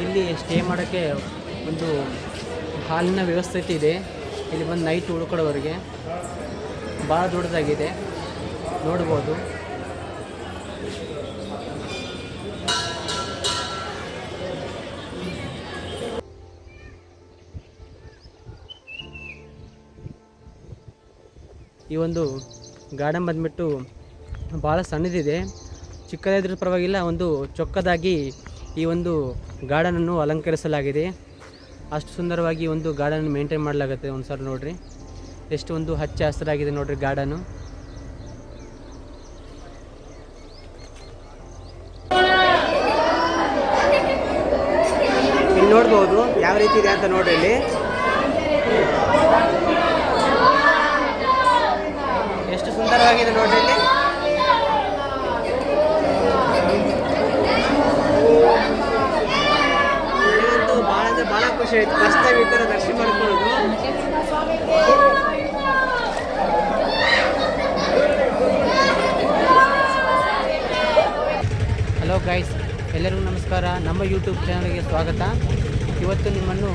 ಇಲ್ಲಿ ಸ್ಟೇ ಮಾಡೋಕ್ಕೆ ಒಂದು ಹಾಲಿನ ವ್ಯವಸ್ಥೆ ಇದೆ. ಇಲ್ಲಿ ಬಂದು ನೈಟ್ ಉಳ್ಕೊಳ್ಳೋವರೆಗೆ ಭಾಳ ದೊಡ್ಡದಾಗಿದೆ, ನೋಡ್ಬೋದು. ಈ ಒಂದು ಗಾರ್ಡನ್ ಬಂದುಬಿಟ್ಟು ಭಾಳ ಸಣ್ಣದಿದೆ, ಚಿಕ್ಕದಾದ್ರೂ ಪರವಾಗಿಲ್ಲ. ಒಂದು ಚೊಕ್ಕದಾಗಿ ಈ ಒಂದು ಗಾರ್ಡನನ್ನು ಅಲಂಕರಿಸಲಾಗಿದೆ. ಅಷ್ಟು ಸುಂದರವಾಗಿ ಒಂದು ಗಾರ್ಡನ್ ಮೇಂಟೈನ್ ಮಾಡಲಾಗುತ್ತೆ. ಒಂದು ಸಲ ನೋಡಿರಿ ಎಷ್ಟು ಒಂದು ಹಚ್ಚ ಹಸಿರಾಗಿದೆ ನೋಡಿರಿ ಗಾರ್ಡನು. ಇಲ್ಲಿ ನೋಡ್ಬೋದು ಯಾವ ರೀತಿ ಇದೆ ಅಂತ ನೋಡ್ರಿ. ಇಲ್ಲಿ ಎಷ್ಟು ಸುಂದರವಾಗಿದೆ ನೋಡ್ರಿ. ಇಲ್ಲಿ ಭಾಳ ಅಂದರೆ ಭಾಳ ಖುಷಿ ಆಯಿತು. ಫಸ್ಟ್ ಟೈಮ್ ಈ ಥರ ದರ್ಶನ ಮಾಡ್ಕೊಳ್ಳೋದು. ಹಲೋ ಗೈಸ್, ಎಲ್ಲರಿಗೂ ನಮಸ್ಕಾರ. ನಮ್ಮ ಯೂಟ್ಯೂಬ್ ಚಾನಲ್ಗೆ ಸ್ವಾಗತ. ಇವತ್ತು ನಿಮ್ಮನ್ನು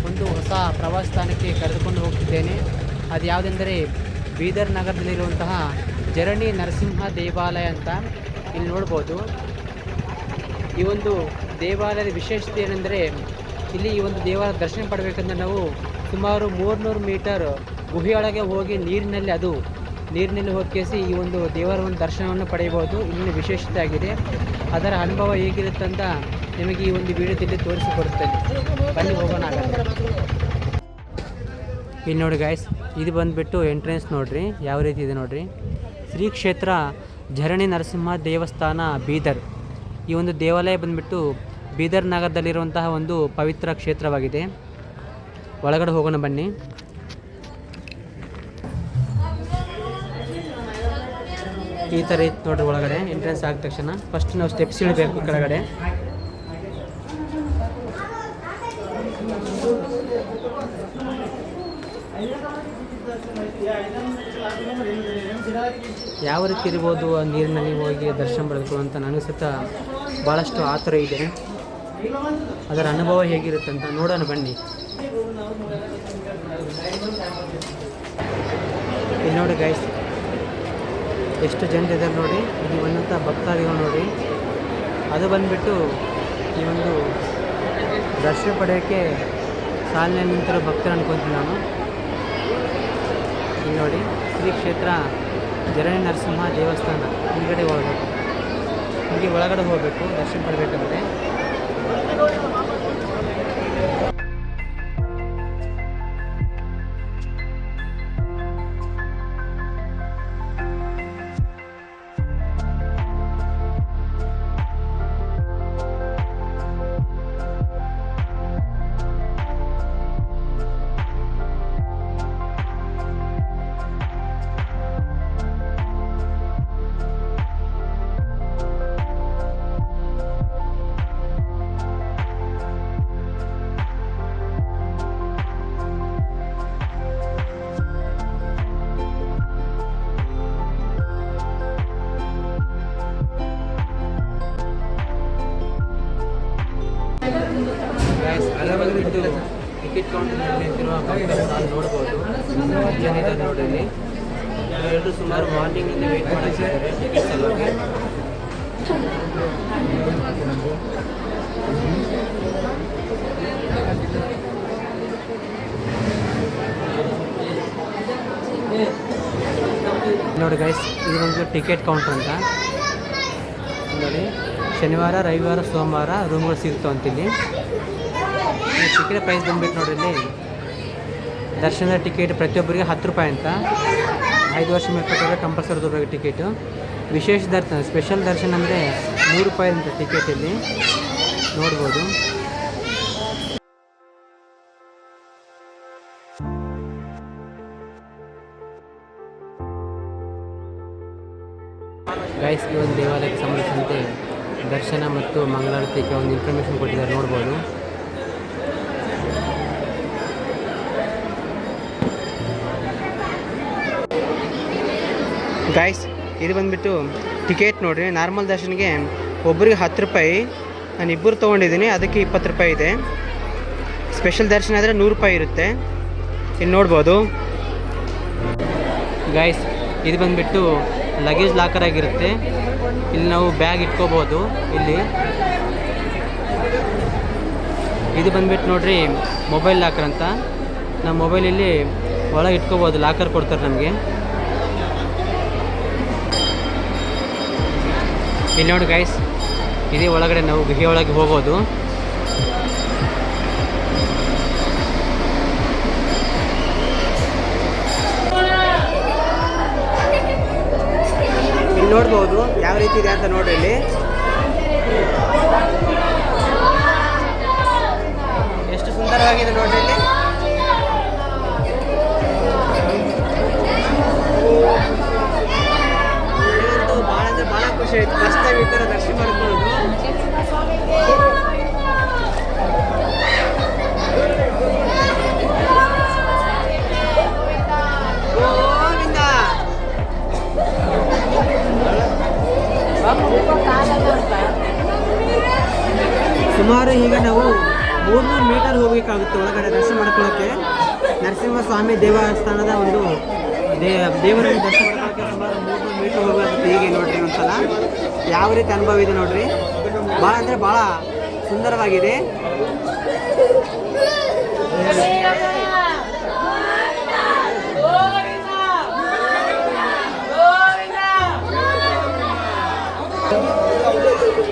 ಒಂದು ಹೊಸ ಪ್ರವಾಸ ಸ್ಥಾನಕ್ಕೆ ಕರೆದುಕೊಂಡು ಹೋಗ್ತಿದ್ದೇನೆ. ಅದು ಯಾವುದೆಂದರೆ ಬೀದರ್ ನಗರದಲ್ಲಿರುವಂತಹ ಜರಣಿ ನರಸಿಂಹ ದೇವಾಲಯ ಅಂತ. ಇಲ್ಲಿ ನೋಡ್ಬೋದು. ಈ ಒಂದು ದೇವಾಲಯದ ವಿಶೇಷತೆ ಏನೆಂದರೆ, ಇಲ್ಲಿ ಈ ಒಂದು ದೇವಾಲಯ ದರ್ಶನ ಪಡಬೇಕಂದ್ರೆ ನಾವು ಸುಮಾರು 300 ಮೀಟರ್ ಗುಹೆಯೊಳಗೆ ಹೋಗಿ ನೀರಿನಲ್ಲಿ ಹೋಗಿಸಿ ಈ ಒಂದು ದೇವರ ದರ್ಶನವನ್ನು ಪಡೆಯಬಹುದು. ಇಲ್ಲಿನ ವಿಶೇಷತೆ ಆಗಿದೆ. ಅದರ ಅನುಭವ ಹೇಗಿರುತ್ತೆ ಅಂತ ನಿಮಗೆ ಈ ಒಂದು ವಿಡಿಯೋದಲ್ಲಿ ತೋರಿಸಿಕೊಡುತ್ತೇನೆ. ಬನ್ನಿ ಹೋಗೋಣ. ಇಲ್ಲಿ ನೋಡಿ ಗಾಯ್ಸ್, ಇದು ಬಂದುಬಿಟ್ಟು ಎಂಟ್ರೆನ್ಸ್ ನೋಡಿರಿ ಯಾವ ರೀತಿ ಇದೆ ನೋಡಿರಿ. ಶ್ರೀ ಕ್ಷೇತ್ರ ಝರಣಿ ನರಸಿಂಹ ದೇವಸ್ಥಾನ ಬೀದರ್. ಈ ಒಂದು ದೇವಾಲಯ ಬಂದುಬಿಟ್ಟು ಬೀದರ್ ನಗರದಲ್ಲಿರುವಂತಹ ಒಂದು ಪವಿತ್ರ ಕ್ಷೇತ್ರವಾಗಿದೆ. ಒಳಗಡೆ ಹೋಗೋಣ ಬನ್ನಿ. ಈ ಥರ ಇತ್ತು ನೋಡ್ರಿ ಒಳಗಡೆ. ಎಂಟ್ರೆನ್ಸ್ ಆದ ತಕ್ಷಣ ಫಸ್ಟ್ ನಾವು ಸ್ಟೆಪ್ಸ್ ಇಳಬೇಕು ಕೆಳಗಡೆ. ಯಾವ ರೀತಿ ಇರ್ಬೋದು ಆ ನೀರಿನಲ್ಲಿ ಹೋಗಿ ದರ್ಶನ ಪಡೆದುಕೊಳ್ಳೋ ಅಂತ ನನಗೆ ಸಹಿತ ಭಾಳಷ್ಟು ಆತುರ ಇದೆ. ಅದರ ಅನುಭವ ಹೇಗಿರುತ್ತೆ ಅಂತ ನೋಡೋಣ ಬನ್ನಿ. ಇಲ್ಲಿ ನೋಡಿ ಗೈಸ್, ಎಷ್ಟು ಜನರಿದ್ದಾರೆ ನೋಡಿ. ಇಲ್ಲಿ ಬಂದಂಥ ಭಕ್ತಾದಿಗಳು ನೋಡಿ. ಅದು ಬಂದುಬಿಟ್ಟು ಈ ಒಂದು ದರ್ಶನ ಪಡೆಯೋಕ್ಕೆ ಸಾಲಿನಲ್ಲಿ ನಿಂತಿರೋ ಭಕ್ತರು ಅನ್ಕೊತೀನಿ ನಾನು. ಇಲ್ಲಿ ನೋಡಿ, ಶ್ರೀ ಕ್ಷೇತ್ರ ಝರಣಿ ನರಸಿಂಹ ದೇವಸ್ಥಾನ. ಹಿಂಗಡೆ ಹೋಗಬೇಕು, ಹೀಗೆ ಒಳಗಡೆ ಹೋಗಬೇಕು ದರ್ಶನ ಪಡಬೇಕಂದ್ರೆ. ಟಿಕೆಟ್ ಕೌಂಟರ್ನಲ್ಲಿ ನಿಂತಿರುವ ಭಕ್ತರು ನಾನು ನೋಡ್ಬೋದು. ಜನ ಇದ್ದಾರೆ ನೋಡಿ. ಇಲ್ಲಿ ಎಲ್ಲರೂ ಸುಮಾರು ಮಾರ್ನಿಂಗಿಂದ ವೆಯ್ಟ್ ಮಾಡ್ತಿದ್ದಾರೆ ಟಿಕೆಟ್ ಸಲುವಾಗಿ. ನೋಡಿ ಗೈಸ್, ಇದು ಒಂದು ಟಿಕೆಟ್ ಕೌಂಟರ್ ಅಂತ ನೋಡಿ. ಶನಿವಾರ, ರವಿವಾರ, ಸೋಮವಾರ ರೂಮ್ಗಳು ಸಿಗ್ತಾವೆ ಅಂತಿಲ್ಲಿ. ಟಿಕೆಟ್ ಪ್ರೈಸ್ ಬಂದುಬಿಟ್ಟು ನೋಡ್ರಿ, ಇಲ್ಲಿ ದರ್ಶನದ ಟಿಕೆಟ್ ಪ್ರತಿಯೊಬ್ಬರಿಗೆ 10 ರೂಪಾಯಿ ಅಂತ. 5 ವರ್ಷ ಮೇಲ್ಪಟ್ಟರೆ ಕಂಪಲ್ಸರಿ ರೂಪಾಯಿ ಟಿಕೆಟು. ವಿಶೇಷ ದರ್ಶನ, ಸ್ಪೆಷಲ್ ದರ್ಶನ ಅಂದರೆ 100 ರೂಪಾಯಿ ಅಂತ ಟಿಕೆಟ್ ಇಲ್ಲಿ ನೋಡ್ಬೋದು. ಗೈಸ್, ಈ ಒಂದು ದೇವಾಲಯಕ್ಕೆ ಸಂಬಂಧಿಸಿದಂತೆ ದರ್ಶನ ಮತ್ತು ಮಂಗಳಾರತಿಗೆ ಒಂದು ಇನ್ಫಾರ್ಮೇಷನ್ ಕೊಟ್ಟಿದ್ದಾರೆ ನೋಡ್ಬೋದು. ಗೈಸ್, ಇದು ಬಂದುಬಿಟ್ಟು ಟಿಕೆಟ್ ನೋಡಿರಿ. ನಾರ್ಮಲ್ ದರ್ಶನಿಗೆ ಒಬ್ಬರಿಗೆ 10 ರೂಪಾಯಿ, ನಾನು ಇಬ್ಬರು ತೊಗೊಂಡಿದ್ದೀನಿ, ಅದಕ್ಕೆ 20 ರೂಪಾಯಿ ಇದೆ. ಸ್ಪೆಷಲ್ ದರ್ಶನ ಆದರೆ 100 ರೂಪಾಯಿ ಇರುತ್ತೆ. ಇಲ್ಲಿ ನೋಡ್ಬೋದು ಗೈಸ್, ಇದು ಬಂದುಬಿಟ್ಟು ಲಗೇಜ್ ಲಾಕರ್ ಆಗಿರುತ್ತೆ. ಇಲ್ಲಿ ನಾವು ಬ್ಯಾಗ್ ಇಟ್ಕೋಬೋದು. ಇಲ್ಲಿ ಇದು ಬಂದುಬಿಟ್ಟು ನೋಡ್ರಿ ಮೊಬೈಲ್ ಲಾಕರ್ ಅಂತ. ನಮ್ಮ ಮೊಬೈಲಲ್ಲಿ ಒಳಗೆ ಇಟ್ಕೋಬೋದು, ಲಾಕರ್ ಕೊಡ್ತಾರೆ ನಮಗೆ. ಇಲ್ಲಿ ನೋಡಿ ಗೈಸ್, ಇದೇ ಒಳಗಡೆ ನಾವು ಗುಹೆ ಒಳಗೆ ಹೋಗೋದು. ಇಲ್ಲಿ ನೋಡ್ಬೋದು ಯಾವ ರೀತಿ ಇದೆ ಅಂತ ನೋಡ್ರಿ. ಇಲ್ಲಿ ಎಷ್ಟು ಸುಂದರವಾಗಿದೆ ನೋಡ್ರಿ. ಇಲ್ಲಿ ಭಾಳ ಅಂದರೆ ಭಾಳ ಖುಷಿ ಆಯ್ತು. ಫಸ್ಟ್ ಟೈಮ್ ಈ ಥರ ದರ್ಶನ ಮಾಡ್ಕೊಳ್ಳೋದು. ಸುಮಾರು ಈಗ ನಾವು 300 ಮೀಟರ್ ಹೋಗಬೇಕಾಗುತ್ತೆ ಒಳಗಡೆ ದರ್ಶನ ಮಾಡ್ಕೊಳ್ಳೋಕ್ಕೆ. ನರಸಿಂಹಸ್ವಾಮಿ ದೇವಸ್ಥಾನದ ಒಂದು ದೇವರನ್ನು ದರ್ಶನ ಮಾಡ್ಕೊಳ್ಳೋಕ್ಕೆ ಸುಮಾರು 300 ಮೀಟರ್ ಹೋಗಬೇಕಾಗುತ್ತೆ. ಹೀಗೆ ನೋಡ್ರಿ ಒಂದ್ಸಲ ಯಾವ ರೀತಿ ಅನುಭವ ಇದೆ ನೋಡ್ರಿ. ಭಾಳ ಅಂದರೆ ಭಾಳ ಸುಂದರವಾಗಿದೆ.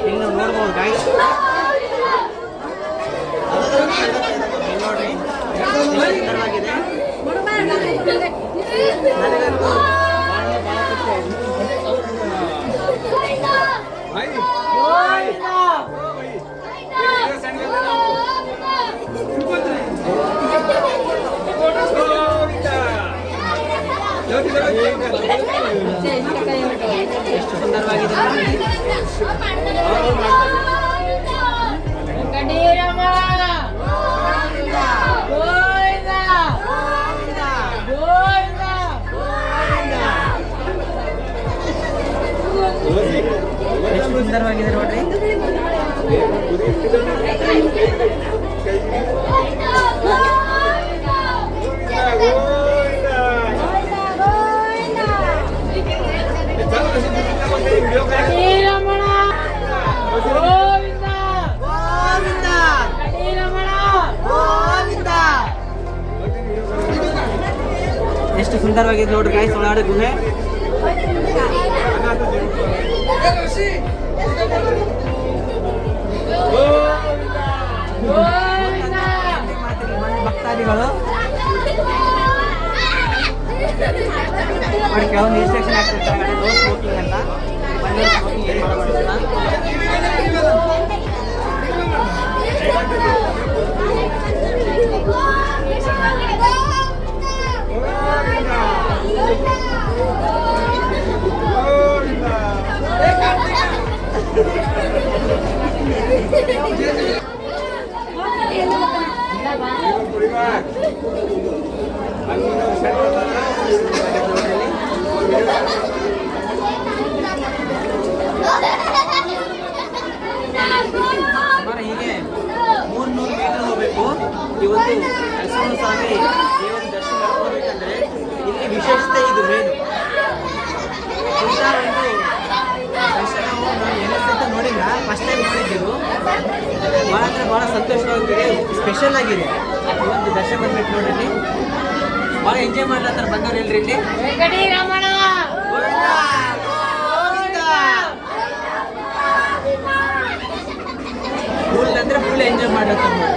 ಇಲ್ಲಿ ನಾವು ನೋಡ್ಬೋದು ಗಾಯ್ಸ್, ನೋಡ್ರಿ ಸುಂದರವಾಗಿದೆ. ನನಗಂತೂ ಎಷ್ಟು ಸುಂದರವಾಗಿದೆ. ಎಷ್ಟು ಸುಂದರವಾಗಿದೆ ನೋಡ್ರಿ. ಎಷ್ಟು ಸುಂದರವಾಗಿದೆ ನೋಡ್ರಿ ಗೈಸ್ ಒಳಗಡೆ ಗುಹೆ. ಭಕ್ತಾದಿಗಳು ನೋಡಿ ಕೆಲವೊಂದು ಇನ್ಸ್ಟ್ರಕ್ಷನ್ ಆಗ್ತಿರ್ತಾರೆ, ನೋ ಸ್ಮೋಕಿಂಗ್ ಅಂತ. ಸ್ಮೋಕಿಂಗ್ ಏನು ಮಾಡಬಾರ್ದು. ಹೀಗೆ 300 ಮೀಟರ್ ಹೋಗಬೇಕು. ಇವತ್ತು ನರಸಿಂಹಸ್ವಾಮಿ ದೇವರ ದರ್ಶನ ಮಾಡ್ಕೋಬೇಕಂದ್ರೆ ಇಲ್ಲಿ ವಿಶೇಷತೆ ಇದು ಮೇನು. ಇಂಥ ಒಂದು ದರ್ಶನವು ನಾವು ಎಲ್ಲ ನೋಡಿಲ್ಲ, ಫಸ್ಟ್ ಟೈಮ್ ನೋಡಿದ್ದೆವು. ಭಾಳ ಅಂದರೆ ಭಾಳ ಸಂತೋಷವಾಗಿದೆ, ಸ್ಪೆಷಲ್ ಆಗಿದೆ. ಒಂದು ದರ್ಶನ ಬಂದ್ಬಿಟ್ಟು ನೋಡಿರಿ, ಭಾಳ ಎಂಜಾಯ್ ಮಾಡ್ಲತ್ತಾರ ಬಂದವ್ರು ಎಲ್ರಿ ಇಲ್ಲಿ. ಫುಲ್ ಅಂದರೆ ಫುಲ್ ಎಂಜಾಯ್ ಮಾಡ್ಲತ್ತಾರ ನೋಡಿ.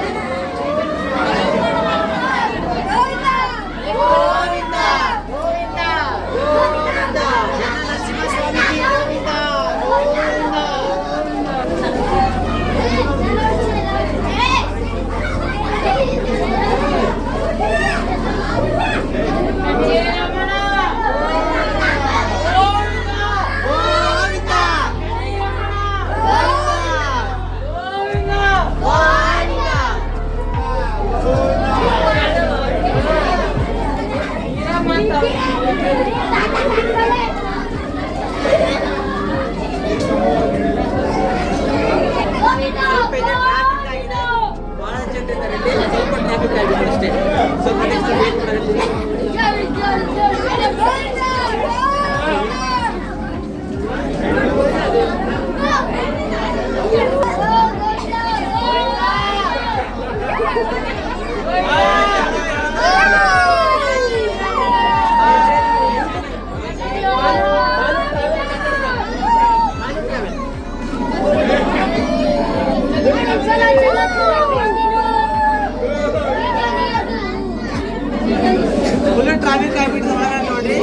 ಫುಲ್ ಟ್ರಾಫಿಕ್ ಆಗ್ಬಿಟ್ಟು ಒಳಗಡೆ ನೋಡ್ರಿ,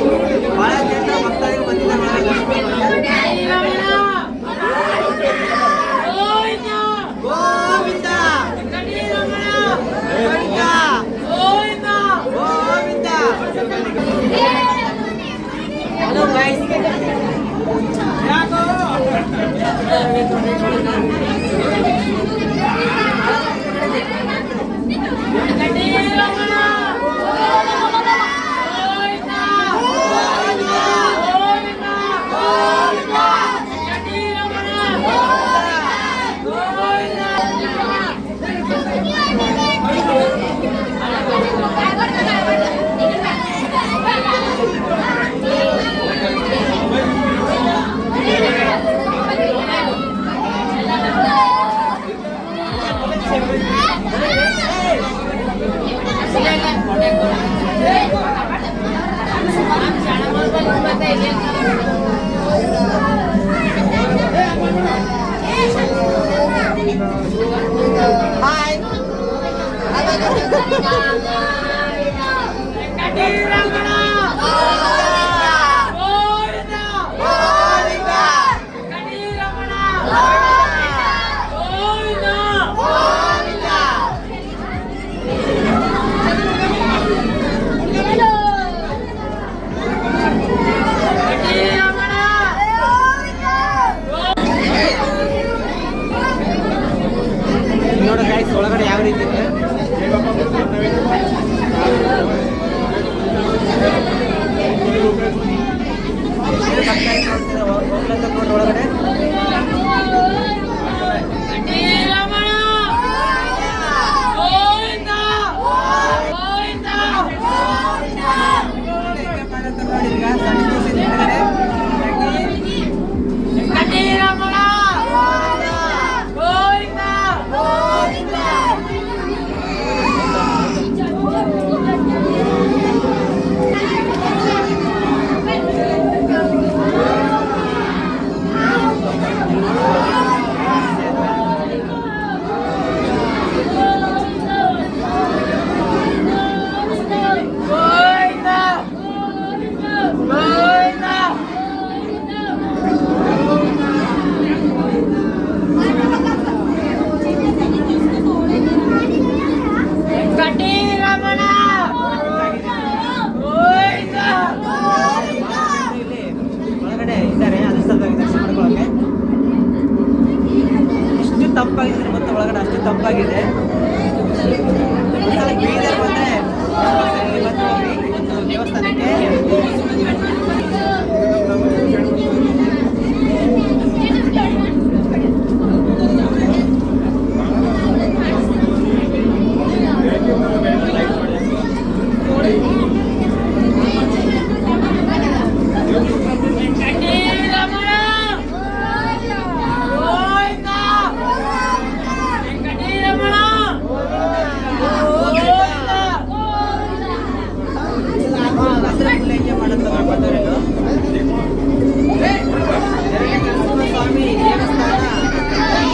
ಬಹಳ ಜನ ಭಕ್ತಾದಿಗಳು ಬಂದಿದ್ದಾರೆ ಗೋವಿಂದ ಗೋವಿಂದ. ಹಲೋ ಗೈಸ್, ನೋಡಿ ಗೈಸ್ ಒಳಗಡೆ ಯಾವ ರೀತಿ ಇದೆ. ಒಳಗಡೆ ತಂಪಾಗಿದೆ, ಮತ್ತೆ ಒಳಗಡೆ ಅಷ್ಟು ತಂಪಾಗಿದೆ. ಬೀದರ್ ಬಂದ್ರೆ ದೇವಸ್ಥಾನಕ್ಕೆ ಸ್ವಾಮಿ ದೇವಸ್ಥಾನ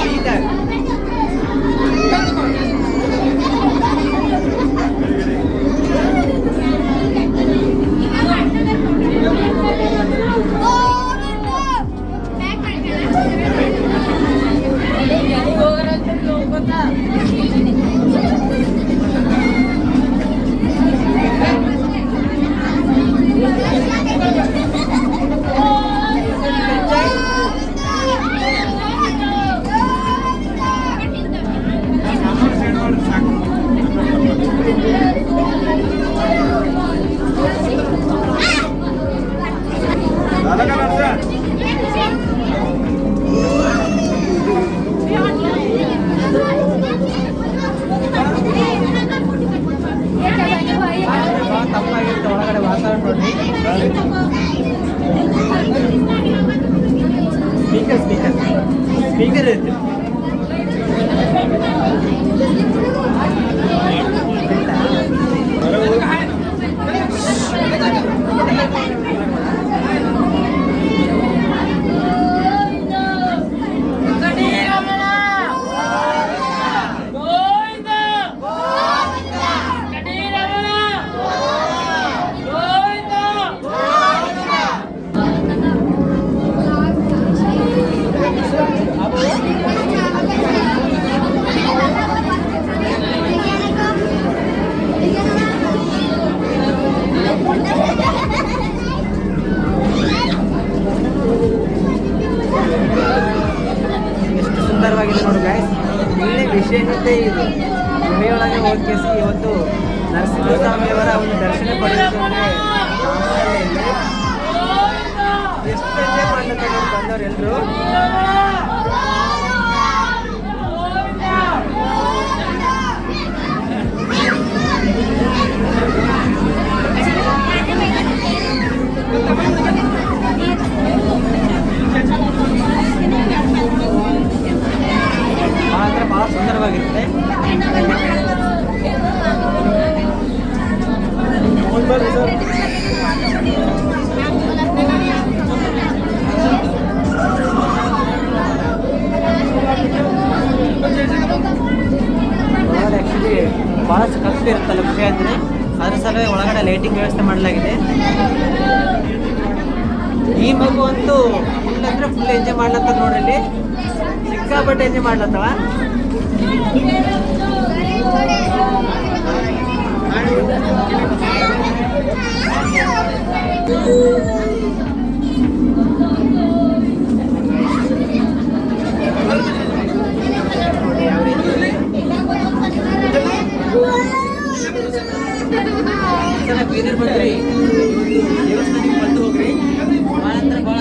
ಬೀದರ್. ತಪ್ಪಾಗಿರುತ್ತೆ ಒಳಗಡೆ ವಾತಾವರಣ ನೋಡಿ. ಸ್ಪೀಕರ್ ಸ್ಪೀಕರ್ ಸ್ಪೀಕರ್ ಇರುತ್ತೆ. ಹೋಗಿಸಿ ಈ ಒಂದು ನರಸಿಂಹಸ್ವಾಮಿಯವರ ಒಂದು ದರ್ಶನ ಪಡೆಯೋದು ಅಂದರೆ ಎಷ್ಟು ಎಂಜಾಯ್ ಮಾಡ್ತಾರೆ ಬಂದವರು ಎಲ್ಲರೂ. ಭಾಳ ಸುಂದರವಾಗಿರುತ್ತೆ. ಆ್ಯಕ್ಚುಲಿ ಭಾಳಷ್ಟು ಕಷ್ಟ ಇರುತ್ತಲ್ಲ ವಿಷಯ ಅಂದರೆ ಅದ್ರ ಸಲುವಾಗಿ ಒಳಗಡೆ ಲೈಟಿಂಗ್ ವ್ಯವಸ್ಥೆ ಮಾಡಲಾಗಿದೆ. ಈ ಮಗು ಅಂತೂ ಫುಲ್ ಅಂದರೆ ಫುಲ್ ಎಂಜಾಯ್ ಮಾಡ್ಲತ್ತ ನೋಡ್ರಿ, ಸಿಕ್ಕಾಪಟ್ಟೆ ಎಂಜಾಯ್ ಮಾಡ್ಲತ್ತವ. ಬೀದರ್ ಬಂದ್ರಿ ದೇವಸ್ಥಾನಕ್ಕೆ ಬಂದು ಹೋಗ್ರಿ, ಭಾಳ ಅಂದ್ರೆ ಭಾಳ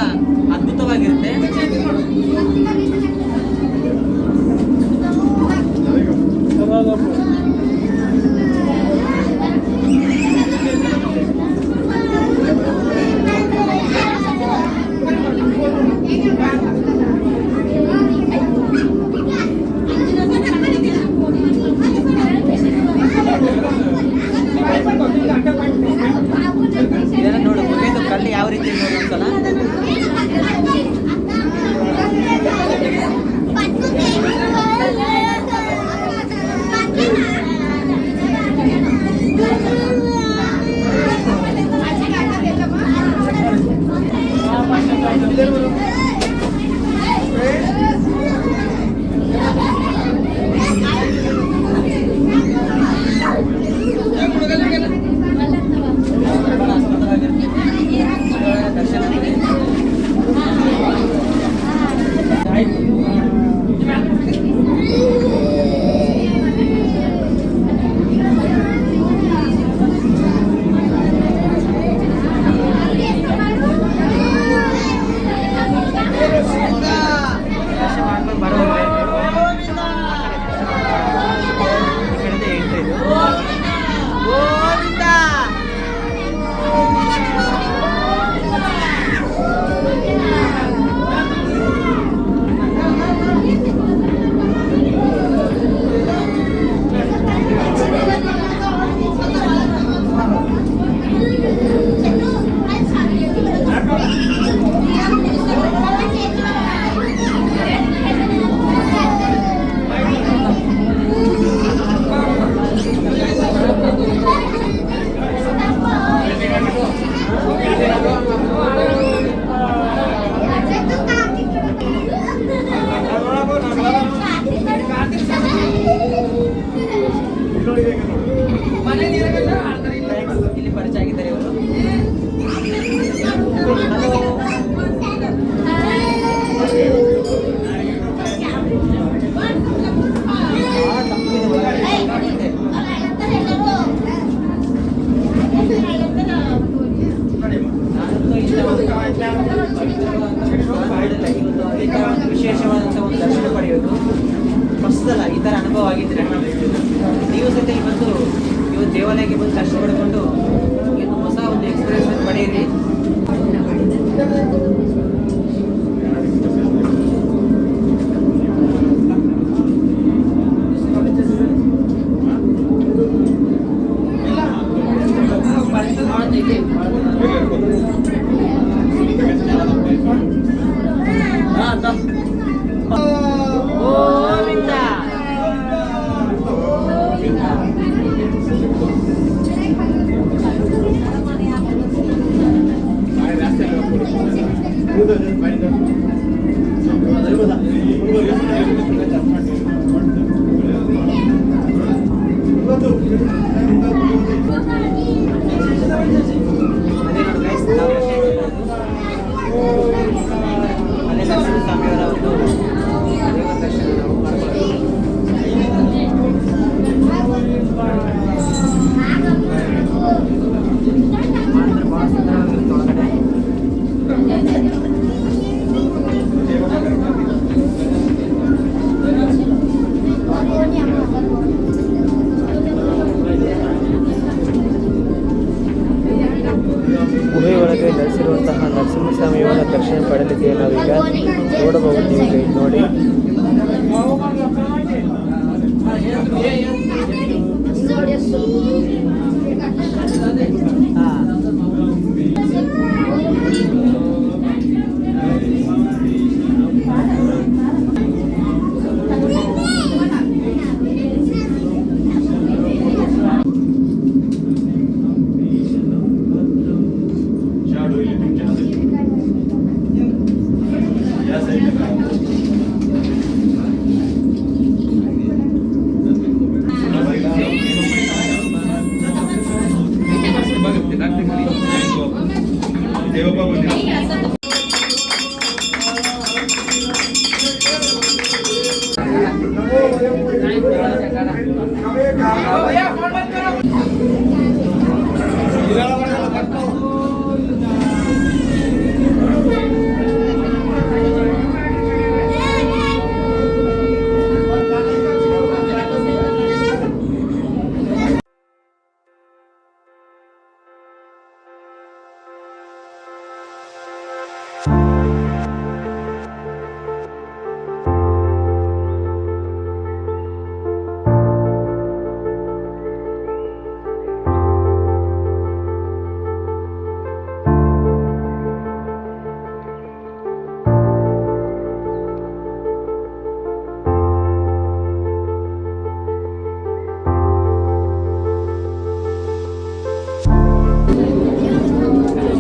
ಅದ್ಭುತವಾಗಿರುತ್ತೆ. ಇದೆಲ್ಲ ನೋಡು, ಮುಗಿದು ಕಲ್ಲು ಯಾವ ರೀತಿ ನೋಡಿ ಒಂದ್ಸಲ. ಇಲ್ಲಿ ಪರಿಚಯ ಆಗಿದ್ದಾರೆ ಇವರು. ವಿಶೇಷವಾದಂಥ ಒಂದು ದರ್ಶನ ಪಡೆಯೋದು ಹೊಸದಲ್ಲ, ಈ ಥರ ಅನುಭವ ಆಗಿದ್ರೆ ನೀವು ಸಹಿತ ಇವತ್ತು ದೇವಾಲಯಕ್ಕೆ ಬಂದು ದರ್ಶನ ಪಡ್ಕೊಂಡು ಏನು ಹೊಸ ಒಂದು ಎಕ್ಸ್ಪೀರಿಯನ್ಸ್ ಪಡೆಯಿರಿ.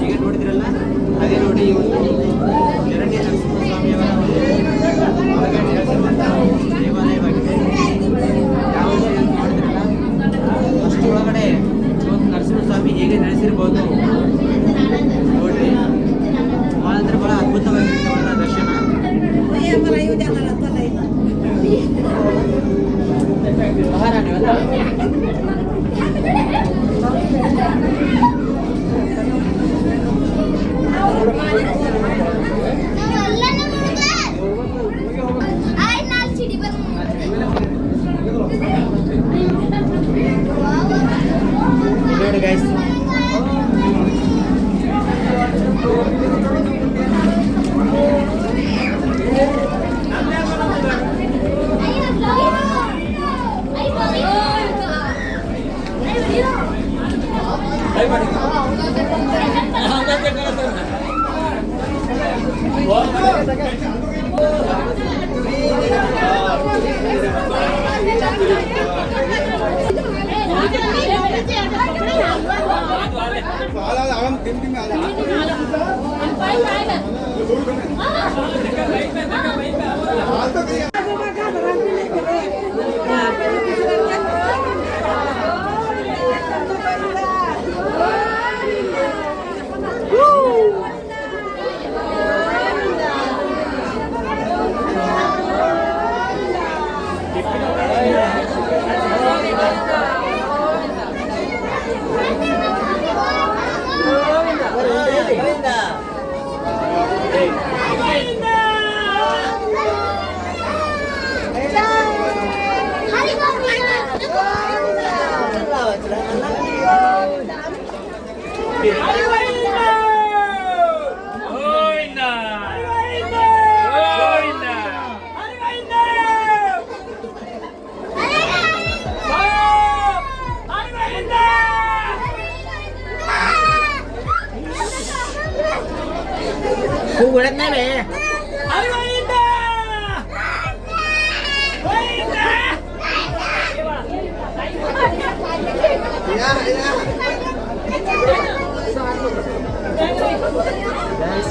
ಈಗ ನೋಡಿದ್ರಲ್ಲ, ಅದೇ ನೋಡಿ ಈ ಒಂದು ಎರಡನೇ ನರಸಿಂಹಸ್ವಾಮಿಯವರ ಒಂದು ಒಳಗಡೆ ನೆಲೆಸಿರುವಂತಹ ದೇವಾಲಯವಾಗಿದೆ. ಯಾವ ರೀತಿ ಅಂತ ನೋಡಿದ್ರಲ್ಲ, ಅಷ್ಟು ಒಳಗಡೆ ಇವತ್ತು ನರಸಿಂಹಸ್ವಾಮಿ ಹೇಗೆ ನೆಲೆಸಿರ್ಬೋದು ನೋಡ್ರಿ. ಭಾಳ ಅಂದ್ರೆ ಭಾಳ ಅದ್ಭುತವಾಗಿರುತ್ತೆ ಅವರ ದರ್ಶನ. ಮಹಾರಾಣಿವಲ್ಲ ನೋಡಿ ಗೈಸ್,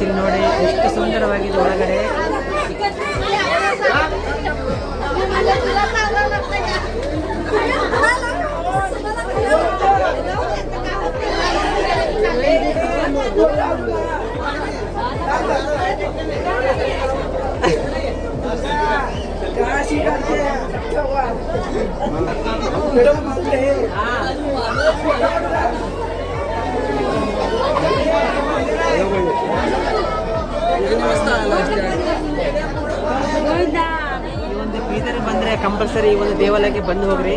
ಇಲ್ಲಿ ನೋಡಿ ಎಷ್ಟು ಸುಂದರವಾಗಿದೆ ಒಳಗಡೆ. ಈ ಒಂದು ಬೀದರ್ ಬಂದರೆ ಕಂಪಲ್ಸರಿ ಈ ಒಂದು ದೇವಾಲಯಕ್ಕೆ ಬಂದು ಹೋಗ್ರಿ.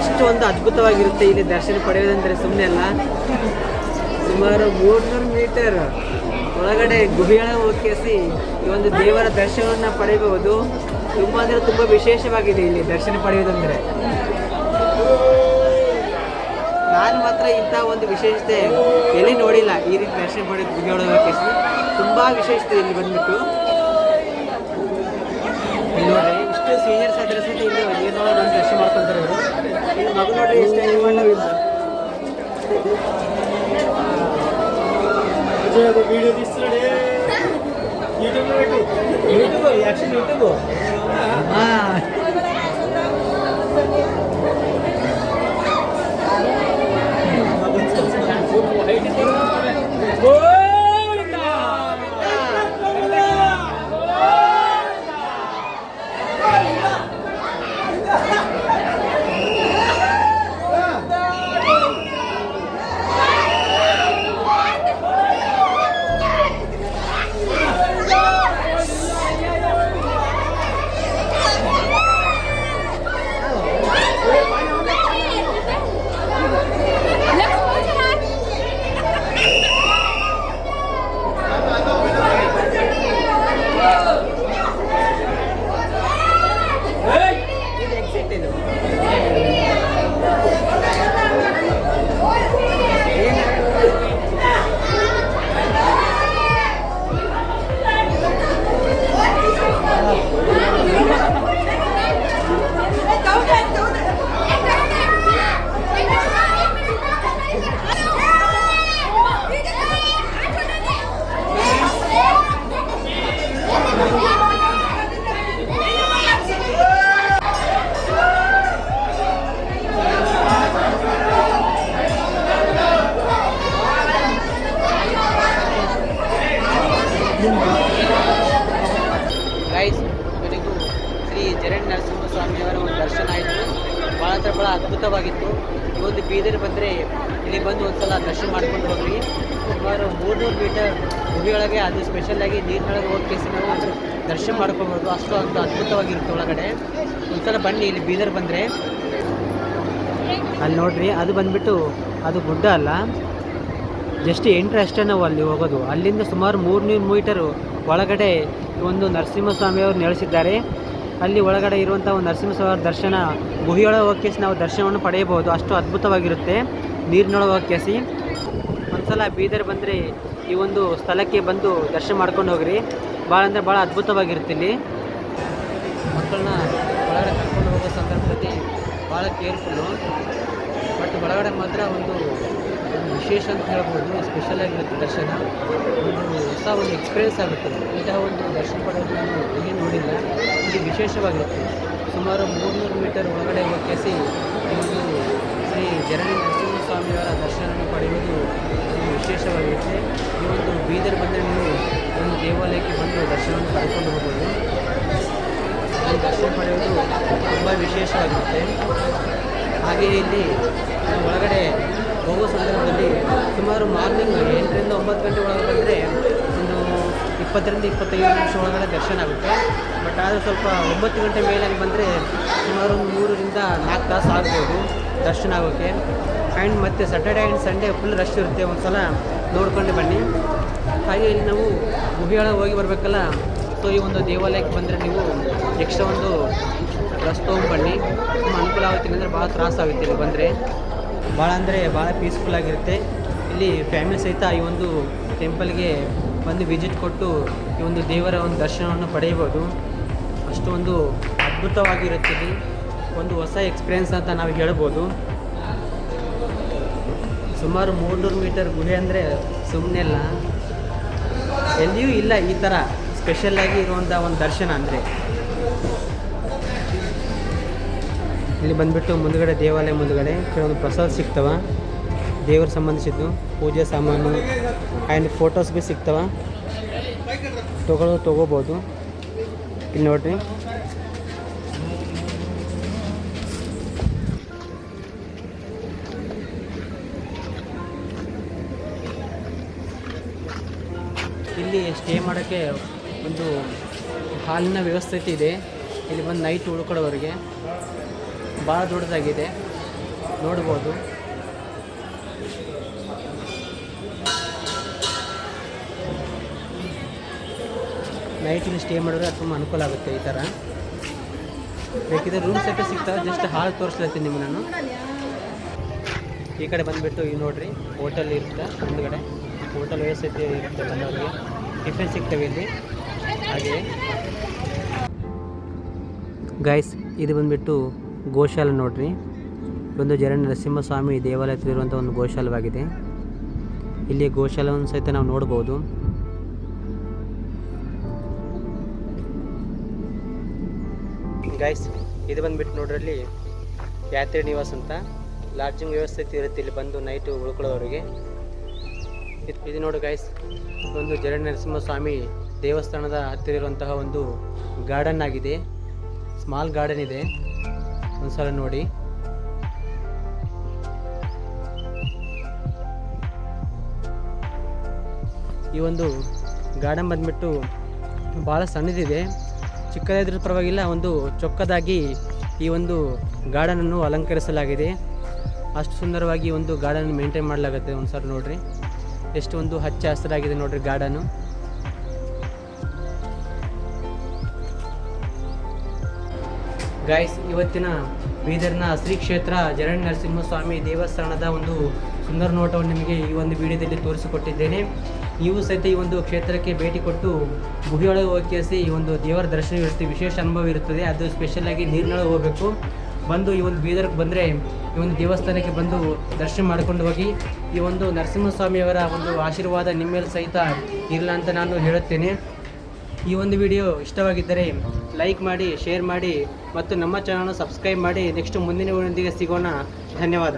ಅಷ್ಟು ಒಂದು ಅದ್ಭುತವಾಗಿರುತ್ತೆ ಇಲ್ಲಿ ದರ್ಶನ ಪಡೆಯೋದಂದರೆ ಸುಮ್ಮನೆ ಅಲ್ಲ. ಸುಮಾರು 300 ಮೀಟರ್ ಒಳಗಡೆ ಗುಹೆಗಳ ಹೋಗಿ ಈ ಒಂದು ದೇವರ ದರ್ಶನವನ್ನು ಪಡೆಯಬಹುದು. ತುಂಬ ಅಂದರೆ ತುಂಬ ವಿಶೇಷವಾಗಿದೆ ಇಲ್ಲಿ ದರ್ಶನ ಪಡೆಯುವುದಂದರೆ. ನಾನು ಮಾತ್ರ ಇಂಥ ಒಂದು ವಿಶೇಷತೆ ಎಲ್ಲಿ ನೋಡಿಲ್ಲ. ಈ ರೀತಿ ದರ್ಶನ ಪಡೆಯೋದು ಗುಡಿಯೊಳಗೆ ತುಂಬ ವಿಶೇಷತೆ ಇಲ್ಲಿ ಬಂದ್ಬಿಟ್ಟು. ಇಲ್ಲಿ ನೋಡ್ರಿ ಇಷ್ಟು ಸೀನಿಯರ್ಸ್ ಆದ್ರೆ ಸಹಿತ ಇಲ್ಲಿ ನೀರಿನೊಳಗೆ ಬಂದು ದರ್ಶನ ಮಾಡ್ಕೊತಾರೆ ಇವರು. ಇಲ್ಲಿ ಮಗು ನೋಡ್ರಿ ಎಷ್ಟು ಯೂಟ್ಯೂಬ್ ಗೈಸ್, ಕೊನೆಗೂ ಶ್ರೀ ಜರಣ್ ನರಸಿಂಹಸ್ವಾಮಿಯವರ ಒಂದು ದರ್ಶನ ಆಯಿತು. ಭಾಳ ಅದ್ಭುತವಾಗಿತ್ತು. ಈ ಒಂದು ಬೀದರ್ ಬಂದರೆ ಇಲ್ಲಿ ಬಂದು ಒಂದು ಸಲ ದರ್ಶನ ಮಾಡ್ಕೊಂಡು ಹೋಗ್ರಿ. ಸುಮಾರು 300 ಮೀಟರ್ ಗುಡಿಯೊಳಗೆ, ಅದು ಸ್ಪೆಷಲಾಗಿ ನೀರಿನೊಳಗೆ ಹೋಗಿ ನಾವು ದರ್ಶನ ಮಾಡ್ಕೊಬೋದು. ಅಷ್ಟು ಅಂತ ಅದ್ಭುತವಾಗಿರುತ್ತೆ ಒಳಗಡೆ. ಒಂದು ಸಲ ಬನ್ನಿ ಇಲ್ಲಿ ಬೀದರ್ ಬಂದರೆ. ಅಲ್ಲಿ ನೋಡ್ರಿ, ಅದು ಬಂದುಬಿಟ್ಟು ಅದು ಗುಡ್ಡ ಅಲ್ಲ, ಜಸ್ಟ್ ಎಂಟ್ರಿ ಅಷ್ಟೇ ನಾವು ಅಲ್ಲಿ ಹೋಗೋದು. ಅಲ್ಲಿಂದ ಸುಮಾರು 300 ಮೀಟರು ಒಳಗಡೆ ಒಂದು ನರಸಿಂಹಸ್ವಾಮಿಯವರು ನೆಲೆಸಿದ್ದಾರೆ. ಅಲ್ಲಿ ಒಳಗಡೆ ಇರುವಂಥ ಒಂದು ನರಸಿಂಹಸ್ವಾಮಿ ದರ್ಶನ ಗುಹಿಯೊಳಗೆ ಹೋಗಿ ನಾವು ದರ್ಶನವನ್ನು ಪಡೆಯಬಹುದು. ಅಷ್ಟು ಅದ್ಭುತವಾಗಿರುತ್ತೆ ನೀರಿನೊಳಗೆ ಹೋಗಿ. ಒಂದು ಸಲ ಬೀದರ್ ಬಂದರೆ ಈ ಒಂದು ಸ್ಥಳಕ್ಕೆ ಬಂದು ದರ್ಶನ ಮಾಡ್ಕೊಂಡು ಹೋಗ್ರಿ. ಭಾಳ ಅಂದರೆ ಭಾಳ ಅದ್ಭುತವಾಗಿರುತ್ತೆ. ಇಲ್ಲಿ ಮಕ್ಕಳನ್ನ ಒಳಗಡೆ ಕರ್ಕೊಂಡು ಹೋಗೋ ಸಂದರ್ಭದಲ್ಲಿ ಭಾಳ ಕೇರ್ಫುಲ್ಲು. ಬಟ್ ಒಳಗಡೆ ಮಾತ್ರ ಒಂದು ವಿಶೇಷ ಅಂತ ಹೇಳ್ಬೋದು. ಸ್ಪೆಷಲ್ ಆಗಿರುತ್ತೆ ದರ್ಶನ. ಒಂದು ಹೊಸ ಒಂದು ಎಕ್ಸ್ಪೀರಿಯೆನ್ಸ್ ಆಗುತ್ತೆ. ಇಂತಹ ಒಂದು ದರ್ಶನ ಪಡೆಯೋದು ನಾನು ಎಲ್ಲಿ ನೋಡಿಲ್ಲ. ಇದು ವಿಶೇಷವಾಗಿರುತ್ತೆ. ಸುಮಾರು 300 ಮೀಟರ್ ಒಳಗಡೆ ಹೋಗಿ ಈ ಒಂದು ಶ್ರೀ ಜರಣಿ ನರಸಿಂಹಸ್ವಾಮಿಯವರ ದರ್ಶನ ಪಡೆಯುವುದು ವಿಶೇಷವಾಗಿರುತ್ತೆ. ಈ ಒಂದು ಬೀದರ್ ಬಂದರೆ ನೀವು ಒಂದು ದೇವಾಲಯಕ್ಕೆ ಬಂದು ದರ್ಶನವನ್ನು ಪಡ್ಕೊಂಡು ಹೋಗ್ಬೋದು. ಈ ದರ್ಶನ ಪಡೆಯುವುದು ತುಂಬ ವಿಶೇಷವಾಗಿರುತ್ತೆ. ಹಾಗೆಯೇ ಇಲ್ಲಿ ಒಳಗಡೆ ಹೋಗೋ ಸಂದರ್ಭದಲ್ಲಿ ಸುಮಾರು ಮಾರ್ನಿಂಗ್ 8ರಿಂದ 9 ಗಂಟೆ ಒಳಗೆ ಬಂದರೆ ಒಂದು 20ರಿಂದ 25 ನಿಮಿಷ ಒಳಗಡೆ ದರ್ಶನ ಆಗುತ್ತೆ. ಬಟ್ ಆದರೆ ಸ್ವಲ್ಪ 9 ಗಂಟೆ ಮೇಲೆ ಬಂದರೆ ಸುಮಾರು ಒಂದು 3ರಿಂದ 4 ತಾಸು ಆಗ್ಬೋದು ದರ್ಶನ ಆಗೋಕ್ಕೆ. ಆ್ಯಂಡ್ ಮತ್ತು Saturday and Sunday full rush ಇರುತ್ತೆ. ಒಂದು ಸಲ ನೋಡ್ಕೊಂಡು ಬನ್ನಿ. ಹಾಗೆ ಇಲ್ಲಿ ನಾವು ಗುಹೆಯೊಳಗೆ ಹೋಗಿ ಬರಬೇಕಲ್ಲ, ಸೊ ಈ ಒಂದು ದೇವಾಲಯಕ್ಕೆ ಬಂದರೆ ನೀವು ಎಕ್ಸ್ಟ್ರಾ ಒಂದು ಡ್ರೆಸ್ ತೊಗೊಂಡ್ಬನ್ನಿ. ತುಂಬ ಅನುಕೂಲ ಆಗುತ್ತೆ. ಅಂದರೆ ಭಾಳ ತ್ರಾಸಾಗುತ್ತೆ ಇಲ್ಲಿ ಬಂದರೆ. ಭಾಳ ಅಂದರೆ ಭಾಳ ಪೀಸ್ಫುಲ್ಲಾಗಿರುತ್ತೆ. ಇಲ್ಲಿ ಫ್ಯಾಮಿಲಿ ಸಹಿತ ಈ ಒಂದು ಟೆಂಪಲ್ಗೆ ಬಂದು ವಿಸಿಟ್ ಕೊಟ್ಟು ಈ ಒಂದು ದೇವರ ಒಂದು ದರ್ಶನವನ್ನು ಪಡೆಯಬೋದು. ಅಷ್ಟೊಂದು ಅದ್ಭುತವಾಗಿರುತ್ತೆ. ಇಲ್ಲಿ ಒಂದು ಹೊಸ ಎಕ್ಸ್ಪೀರಿಯೆನ್ಸ್ ಅಂತ ನಾವು ಹೇಳ್ಬೋದು. ಸುಮಾರು 300 ಮೀಟರ್ ಗುಹೆ ಅಂದರೆ ಸುಮ್ಮನೆ ಇಲ್ಲ, ಎಲ್ಲಿಯೂ ಇಲ್ಲ ಈ ಥರ ಸ್ಪೆಷಲ್ಲಾಗಿ ಇರುವಂಥ ಒಂದು ದರ್ಶನ ಅಂದರೆ. ಇಲ್ಲಿ ಬಂದುಬಿಟ್ಟು ಮುಂದುಗಡೆ ದೇವಾಲಯ ಮುಂದುಗಡೆ ಕೆಲವೊಂದು ಪ್ರಸಾದ ಸಿಗ್ತವ, ದೇವ್ರ ಸಂಬಂಧಿಸಿದ್ದು ಪೂಜೆ ಸಾಮಾನು ಆ್ಯಂಡ್ ಫೋಟೋಸ್ ಭೀ ಸಿಗ್ತವ. ತೊಗೋಬೋದು. ಇಲ್ಲಿ ನೋಡಿರಿ, ಇಲ್ಲಿ ಸ್ಟೇ ಮಾಡೋಕ್ಕೆ ಒಂದು ಹಾಲಿನ ವ್ಯವಸ್ಥೆ ಇದೆ. ಇಲ್ಲಿ ಬಂದು ನೈಟ್ ಉಳ್ಕೊಳ್ಳೋವರೆಗೆ ಭಾಳ ದೊಡ್ಡದಾಗಿದೆ, ನೋಡ್ಬೋದು. ನೈಟ್ ಇಲ್ಲಿ ಸ್ಟೇ ಮಾಡಿದ್ರೆ ತುಂಬ ಅನುಕೂಲ ಆಗುತ್ತೆ ಈ ಥರ. ಬೇಕಿದ್ರೆ ರೂಮ್ ಸೆಟ್ ಸಿಗ್ತಾವೆ. ಜಸ್ಟ್ ಹಾಲ್ ತೋರಿಸ್ಲತ್ತೀನಿ ನಿಮ್ಗೆ ನಾನು. ಈ ಕಡೆ ಬಂದುಬಿಟ್ಟು ಈ ನೋಡ್ರಿ ಹೋಟೆಲ್ ಇರುತ್ತೆ ಮುಂದುಗಡೆ. ಹೋಟೆಲ್ ವ್ಯವಸ್ಥೆ ಇರುತ್ತೆ, ಬಂದವರಿಗೆ ಟಿಫಿನ್ ಸಿಗ್ತವೆ ಇಲ್ಲಿ. ಹಾಗೆ ಗೈಸ್ ಇದು ಬಂದುಬಿಟ್ಟು ಗೋಶಾಲೆ ನೋಡ್ರಿ. ಒಂದು ಜರಣ್ಯ ನರಸಿಂಹಸ್ವಾಮಿ ದೇವಾಲಯದಲ್ಲಿರುವಂಥ ಒಂದು ಗೋಶಾಲವಾಗಿದೆ. ಇಲ್ಲಿ ಗೋಶಾಲವನ್ನು ಸಹಿತ ನಾವು ನೋಡ್ಬೋದು. ಗೈಸ್ ಇದು ಬಂದುಬಿಟ್ಟು ನೋಡ್ರಲ್ಲಿ ಯಾತ್ರಿ ನಿವಾಸ ಅಂತ ಲಾಡ್ಜಿಂಗ್ ವ್ಯವಸ್ಥೆ ಇರುತ್ತೆ ಇಲ್ಲಿ ಬಂದು ನೈಟು ಉಳ್ಕೊಳ್ಳೋರಿಗೆ. ಇದು ನೋಡಿ ಗೈಸ್, ಒಂದು ಜರಣ್ಯ ನರಸಿಂಹಸ್ವಾಮಿ ದೇವಸ್ಥಾನದ ಹತ್ತಿರ ಇರುವಂತಹ ಒಂದು ಗಾರ್ಡನ್ ಆಗಿದೆ. ಸ್ಮಾಲ್ ಗಾರ್ಡನ್ ಇದೆ, ಒಂದ್ಸಲ ನೋಡಿ. ಈ ಒಂದು ಗಾರ್ಡನ್ ಬಂದ್ಬಿಟ್ಟು ಭಾಳ ಸಣ್ಣದಿದೆ, ಚಿಕ್ಕದಾದ್ರೂ ಪರವಾಗಿಲ್ಲ. ಒಂದು ಚೊಕ್ಕದಾಗಿ ಈ ಒಂದು ಗಾರ್ಡನನ್ನು ಅಲಂಕರಿಸಲಾಗಿದೆ. ಅಷ್ಟು ಸುಂದರವಾಗಿ ಒಂದು ಗಾರ್ಡನ್ ಮೇಂಟೈನ್ ಮಾಡಲಾಗುತ್ತೆ. ಒಂದ್ಸಲ ನೋಡ್ರಿ ಎಷ್ಟು ಒಂದು ಹಚ್ಚ ಹಸಿರಾಗಿದೆ ನೋಡ್ರಿ ಗಾರ್ಡನು. ಗೈಸ್ ಇವತ್ತಿನ ಬೀದರ್ನ ಶ್ರೀ ಕ್ಷೇತ್ರ ಜರಣ್ಯ ನರಸಿಂಹಸ್ವಾಮಿ ದೇವಸ್ಥಾನದ ಒಂದು ಸುಂದರ ನೋಟವನ್ನು ನಿಮಗೆ ಈ ಒಂದು ವಿಡಿಯೋದಲ್ಲಿ ತೋರಿಸಿಕೊಟ್ಟಿದ್ದೇನೆ. ನೀವು ಸಹಿತ ಈ ಒಂದು ಕ್ಷೇತ್ರಕ್ಕೆ ಭೇಟಿ ಕೊಟ್ಟು ಗುಡಿಯೊಳಗೆ ಹೋಗಿ ಈ ಒಂದು ದೇವರ ದರ್ಶನ ಇರುತ್ತೆ, ವಿಶೇಷ ಅನುಭವ ಇರುತ್ತದೆ. ಅದು ಸ್ಪೆಷಲಾಗಿ ನೀರಿನೊಳಗೆ ಹೋಗಬೇಕು. ಬಂದು ಈ ಒಂದು ಬೀದರ್ಗೆ ಬಂದರೆ ಈ ಒಂದು ದೇವಸ್ಥಾನಕ್ಕೆ ಬಂದು ದರ್ಶನ ಮಾಡಿಕೊಂಡು ಹೋಗಿ. ಈ ಒಂದು ನರಸಿಂಹಸ್ವಾಮಿಯವರ ಒಂದು ಆಶೀರ್ವಾದ ನಿಮ್ಮ ಮೇಲೆ ಸಹಿತ ಇರಲ್ಲ ಅಂತ ನಾನು ಹೇಳುತ್ತೇನೆ. ಈ ಒಂದು ವಿಡಿಯೋ ಇಷ್ಟವಾಗಿದ್ದರೆ ಲೈಕ್ ಮಾಡಿ, ಶೇರ್ ಮಾಡಿ ಮತ್ತು ನಮ್ಮ ಚಾನಲ್ನ ಸಬ್ಸ್ಕ್ರೈಬ್ ಮಾಡಿ. ನೆಕ್ಸ್ಟ್ ಮುಂದಿನ ವಿಡಿಯೋದೊಂದಿಗೆ ಸಿಗೋಣ. ಧನ್ಯವಾದ.